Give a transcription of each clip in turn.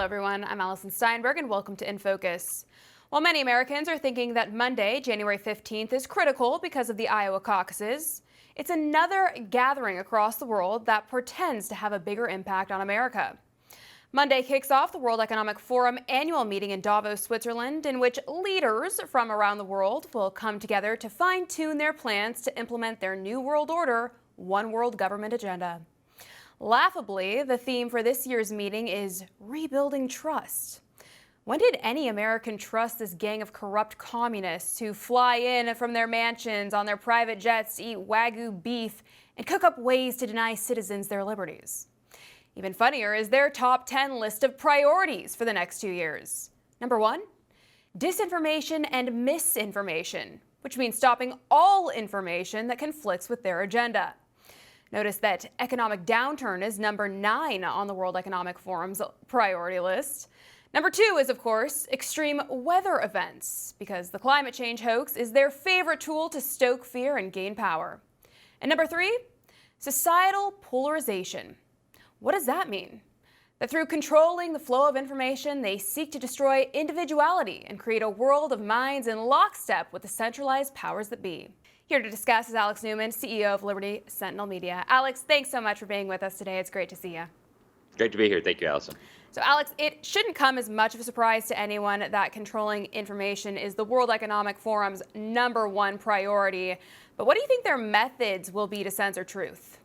everyone. I'm Alison Steinberg, and welcome to In Focus. While many Americans are thinking that Monday, January 15th, is critical because of the Iowa caucuses, it's another gathering across the world that pretends to have a bigger impact on America. Monday kicks off the World Economic Forum annual meeting in Davos, Switzerland, in which leaders from around the world will come together to fine-tune their plans to implement their New World Order, One World Government agenda. Laughably, the theme for this year's meeting is rebuilding trust. When did any American trust this gang of corrupt communists who fly in from their mansions on their private jets to eat Wagyu beef and cook up ways to deny citizens their liberties? Even funnier is their top 10 list of priorities for the next 2 years. Number 1, disinformation and misinformation, which means stopping all information that conflicts with their agenda. Notice that economic downturn is number 9 on the World Economic Forum's priority list. Number 2 is, of course, extreme weather events, because the climate change hoax is their favorite tool to stoke fear and gain power. And number 3, societal polarization. What does that mean? That through controlling the flow of information, they seek to destroy individuality and create a world of minds in lockstep with the centralized powers that be. Here to discuss is Alex Newman, CEO of Liberty Sentinel Media. Alex, thanks so much for being with us today. It's great to see you. Great to be here. Thank you, Alison. So, Alex, it shouldn't come as much of a surprise to anyone that controlling information is the World Economic Forum's #1 priority. But what do you think their methods will be to censor truth?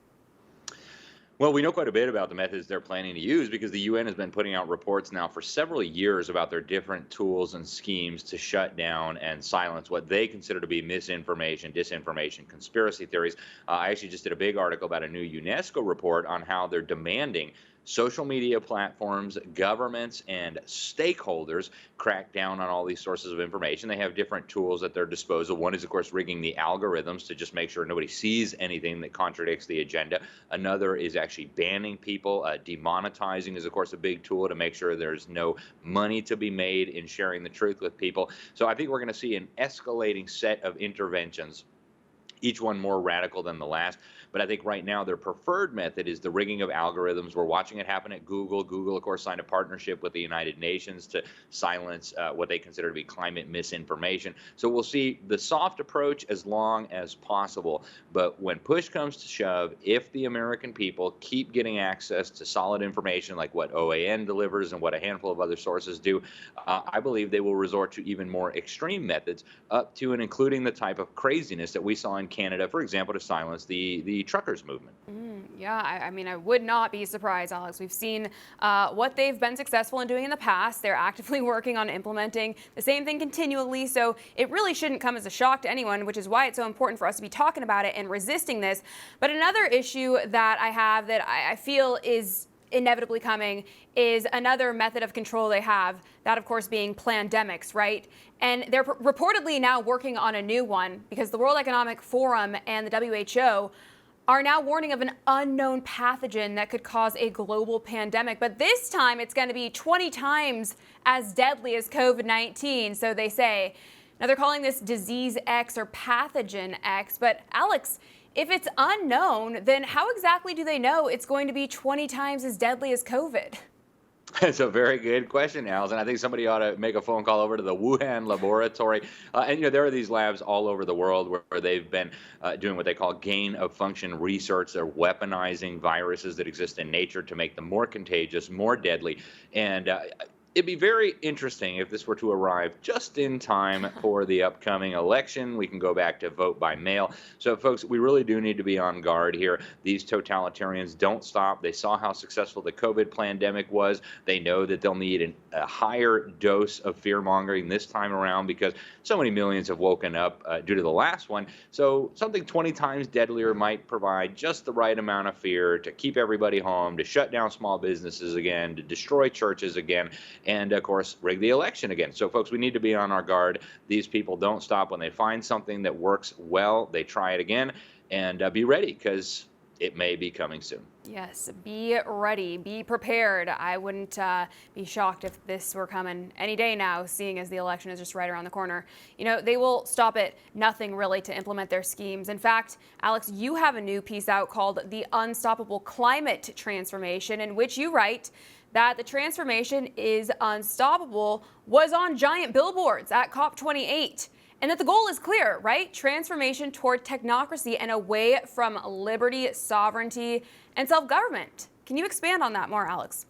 Well, we know quite a bit about the methods they're planning to use because the UN has been putting out reports now for several years about their different tools and schemes to shut down and silence what they consider to be misinformation, disinformation, conspiracy theories. I actually just did a big article about a new UNESCO report on how they're demanding social media platforms, governments, and stakeholders crack down on all these sources of information. They have different tools at their disposal. One is, of course, rigging the algorithms to just make sure nobody sees anything that contradicts the agenda. Another is actually banning people. Demonetizing is, of course, a big tool to make sure there's no money to be made in sharing the truth with people. So I think we're going to see an escalating set of interventions, each one more radical than the last. But I think right now their preferred method is the rigging of algorithms. We're watching it happen at Google. Google, of course, signed a partnership with the United Nations to silence what they consider to be climate misinformation. So we'll see the soft approach as long as possible. But when push comes to shove, if the American people keep getting access to solid information like what OAN delivers and what a handful of other sources do, I believe they will resort to even more extreme methods, up to and including the type of craziness that we saw in Canada, for example, to silence the truckers movement. Yeah, I mean, I would not be surprised, Alex. We've seen what they've been successful in doing in the past. They're actively working on implementing the same thing continually, so it really shouldn't come as a shock to anyone, which is why it's so important for us to be talking about it and resisting this. But another issue that I have that I feel is inevitably coming is another method of control they have, that of course being plandemics, right? And they're reportedly now working on a new one because the World Economic Forum and the WHO are now warning of an unknown pathogen that could cause a global pandemic. But this time it's going to be 20 times as deadly as COVID-19, so they say. Now they're calling this disease X or pathogen X. But Alex, if it's unknown, then how exactly do they know it's going to be 20 times as deadly as COVID? It's a very good question, Alison. I think somebody ought to make a phone call over to the WEF laboratory. And there are these labs all over the world where they've been doing what they call gain of function research. They're weaponizing viruses that exist in nature to make them more contagious, more deadly. And it'd be very interesting if this were to arrive just in time for the upcoming election. We can go back to vote by mail. So, folks, we really do need to be on guard here. These totalitarians don't stop. They saw how successful the COVID pandemic was. They know that they'll need a higher dose of fear-mongering this time around because so many millions have woken up due to the last one. So something 20 times deadlier might provide just the right amount of fear to keep everybody home, to shut down small businesses again, to destroy churches again, and, of course, rig the election again. So, folks, we need to be on our guard. These people don't stop. When they find something that works well, they try it again. And be ready, because it may be coming soon. Yes, be ready, be prepared. I wouldn't be shocked if this were coming any day now, seeing as the election is just right around the corner. You know, they will stop at nothing really to implement their schemes. In fact, Alex, you have a new piece out called The Unstoppable Climate Transformation, in which you write that the transformation is unstoppable was on giant billboards at COP28. And that the goal is clear, right? Transformation toward technocracy and away from liberty, sovereignty, and self-government. Can you expand on that more, Alex?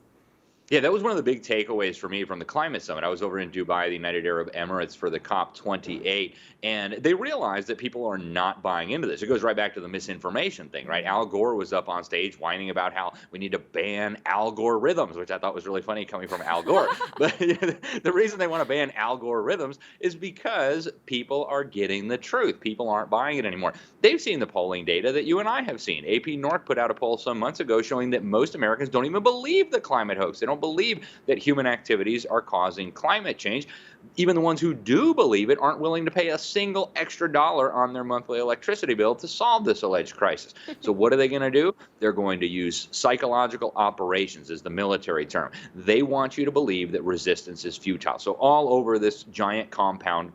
Yeah, that was one of the big takeaways for me from the climate summit. I was over in Dubai, the United Arab Emirates, for the COP28, and they realized that people are not buying into this. It goes right back to the misinformation thing, right? Al Gore was up on stage whining about how we need to ban Al Gore rhythms, which I thought was really funny coming from Al Gore. But the reason they want to ban Al Gore rhythms is because people are getting the truth. People aren't buying it anymore. They've seen the polling data that you and I have seen. AP North put out a poll some months ago showing that most Americans don't even believe the climate hoax. They don't believe that human activities are causing climate change. Even the ones who do believe it aren't willing to pay a single extra dollar on their monthly electricity bill to solve this alleged crisis. So what are they going to do? They're going to use psychological operations, is the military term. They want you to believe that resistance is futile. So all over this giant compound,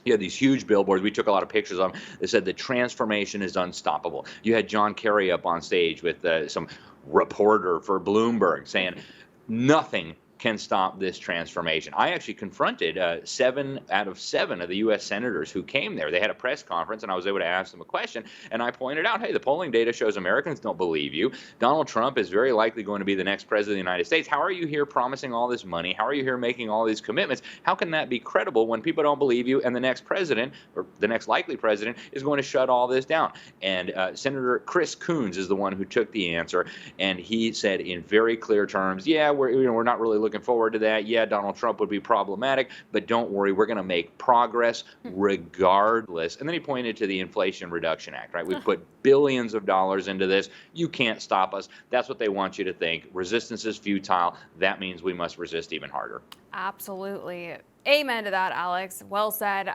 you had these huge billboards. We took a lot of pictures of them. They said the transformation is unstoppable. You had John Kerry up on stage with some reporter for Bloomberg saying nothing can stop this transformation. I actually confronted 7 out of 7 of the U.S. senators who came there. They had a press conference, and I was able to ask them a question, and I pointed out, hey, the polling data shows Americans don't believe you. Donald Trump is very likely going to be the next president of the United States. How are you here promising all this money? How are you here making all these commitments? How can that be credible when people don't believe you, and the next president, or the next likely president, is going to shut all this down? And Senator Chris Coons is the one who took the answer, and he said in very clear terms, yeah, we're not really looking forward to that. Yeah, Donald Trump would be problematic, but don't worry, we're going to make progress regardless. And then he pointed to the Inflation Reduction Act, right? We put billions of dollars into this. You can't stop us. That's what they want you to think. Resistance is futile. That means we must resist even harder. Absolutely. Amen to that, Alex. Well said.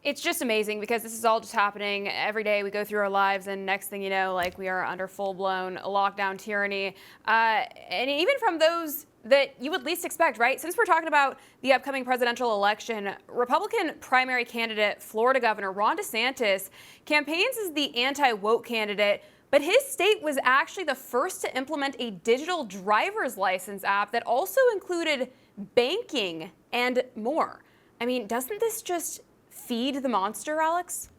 It's just amazing because this is all just happening every day. We go through our lives, and next thing you know, like, we are under full-blown lockdown tyranny. And even from those that you would least expect, right? Since we're talking about the upcoming presidential election, Republican primary candidate, Florida Governor Ron DeSantis, campaigns as the anti-woke candidate, but his state was actually the first to implement a digital driver's license app that also included banking and more. I mean, doesn't this just feed the monster, Alex?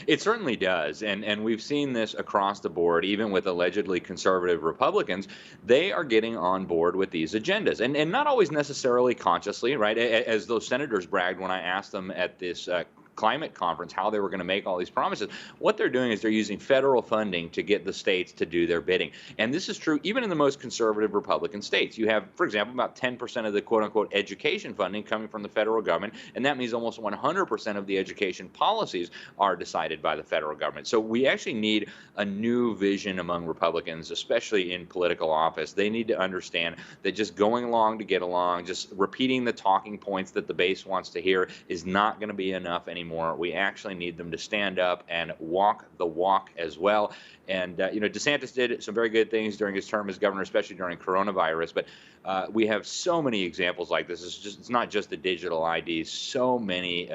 It certainly does, and we've seen this across the board, even with allegedly conservative Republicans. They are getting on board with these agendas, and not always necessarily consciously, right? As those senators bragged when I asked them at this climate conference how they were going to make all these promises. What they're doing is they're using federal funding to get the states to do their bidding. And this is true even in the most conservative Republican states. You have, for example, about 10% of the quote-unquote education funding coming from the federal government, and that means almost 100% of the education policies are decided by the federal government. So we actually need a new vision among Republicans, especially in political office. They need to understand that just going along to get along, just repeating the talking points that the base wants to hear is not going to be enough anymore. We actually need them to stand up and walk the walk as well. And, DeSantis did some very good things during his term as governor, especially during coronavirus. But we have so many examples like this. It's not just the digital IDs, so many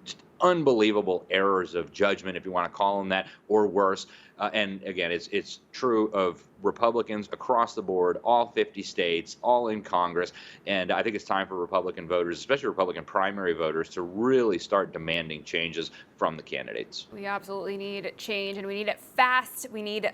just unbelievable errors of judgment, if you want to call them that, or worse. And again, it's true of Republicans across the board, all 50 states, all in Congress. And I think it's time for Republican voters, especially Republican primary voters, to really start demanding changes from the candidates. We absolutely need change, and we need it fast. We need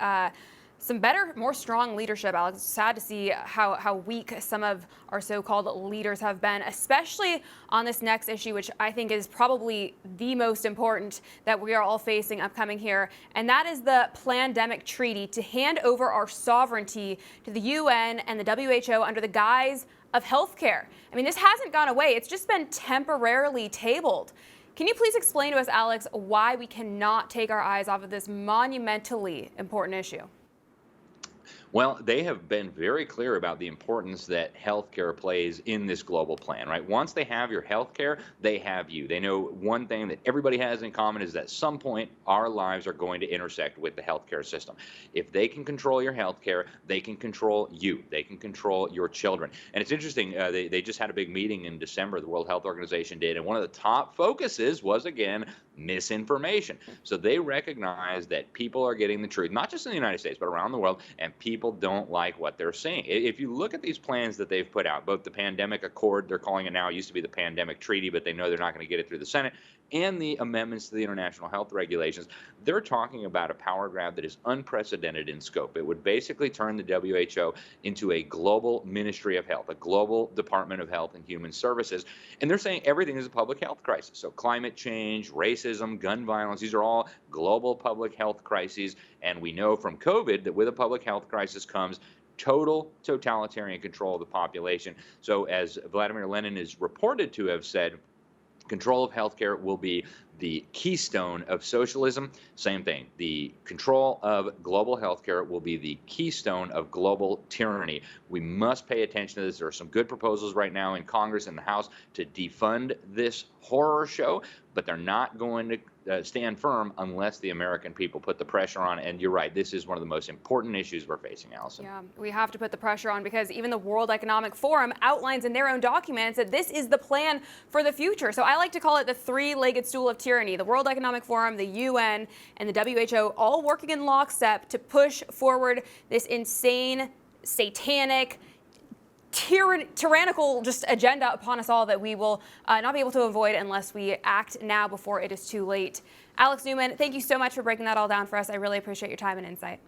some better, more strong leadership, Alex. It's sad to see how weak some of our so-called leaders have been, especially on this next issue, which I think is probably the most important that we are all facing upcoming here, and that is the Plandemic Treaty to hand over our sovereignty to the UN and the WHO under the guise of healthcare. I mean, this hasn't gone away. It's just been temporarily tabled. Can you please explain to us, Alex, why we cannot take our eyes off of this monumentally important issue? Well, they have been very clear about the importance that healthcare plays in this global plan, right? Once they have your healthcare, they have you. They know one thing that everybody has in common is that at some point our lives are going to intersect with the healthcare system. If they can control your healthcare, they can control you. They can control your children. And it's interesting, they just had a big meeting in December, the World Health Organization did, and one of the top focuses was, again, misinformation. So they recognize that people are getting the truth, not just in the United States, but around the world, and people people don't like what they're seeing. If you look at these plans that they've put out, both the pandemic accord, they're calling it now, it used to be the pandemic treaty, but they know they're not going to get it through the Senate, and the amendments to the international health regulations, they're talking about a power grab that is unprecedented in scope. It would basically turn the WHO into a global ministry of health, a global Department of Health and Human Services. And they're saying everything is a public health crisis. So climate change, racism, gun violence, these are all global public health crises. And we know from COVID that with a public health crisis comes total totalitarian control of the population. So as Vladimir Lenin is reported to have said, control of healthcare will be the keystone of socialism. Same thing. The control of global healthcare will be the keystone of global tyranny. We must pay attention to this. There are some good proposals right now in Congress and the House to defund this horror show, but they're not going to stand firm unless the American people put the pressure on. And you're right, this is one of the most important issues we're facing, Alison. Yeah, we have to put the pressure on because even the World Economic Forum outlines in their own documents that this is the plan for the future. So I like to call it the three-legged stool of tyranny. The World Economic Forum, the UN, and the WHO all working in lockstep to push forward this insane, satanic, tyrannical just agenda upon us all that we will not be able to avoid unless we act now before it is too late. Alex Newman, thank you so much for breaking that all down for us. I really appreciate your time and insight.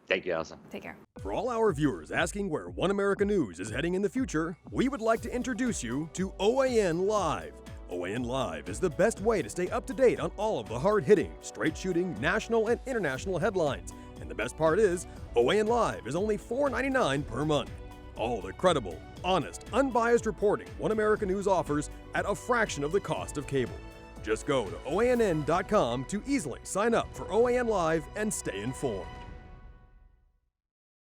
Thank you, Alison. Take care. For all our viewers asking where One America News is heading in the future, we would like to introduce you to OAN Live. OAN Live is the best way to stay up to date on all of the hard-hitting, straight-shooting, national and international headlines. And the best part is, OAN Live is only $4.99 per month. All the credible, honest, unbiased reporting One America News offers at a fraction of the cost of cable. Just go to OANN.com to easily sign up for OAN Live and stay informed.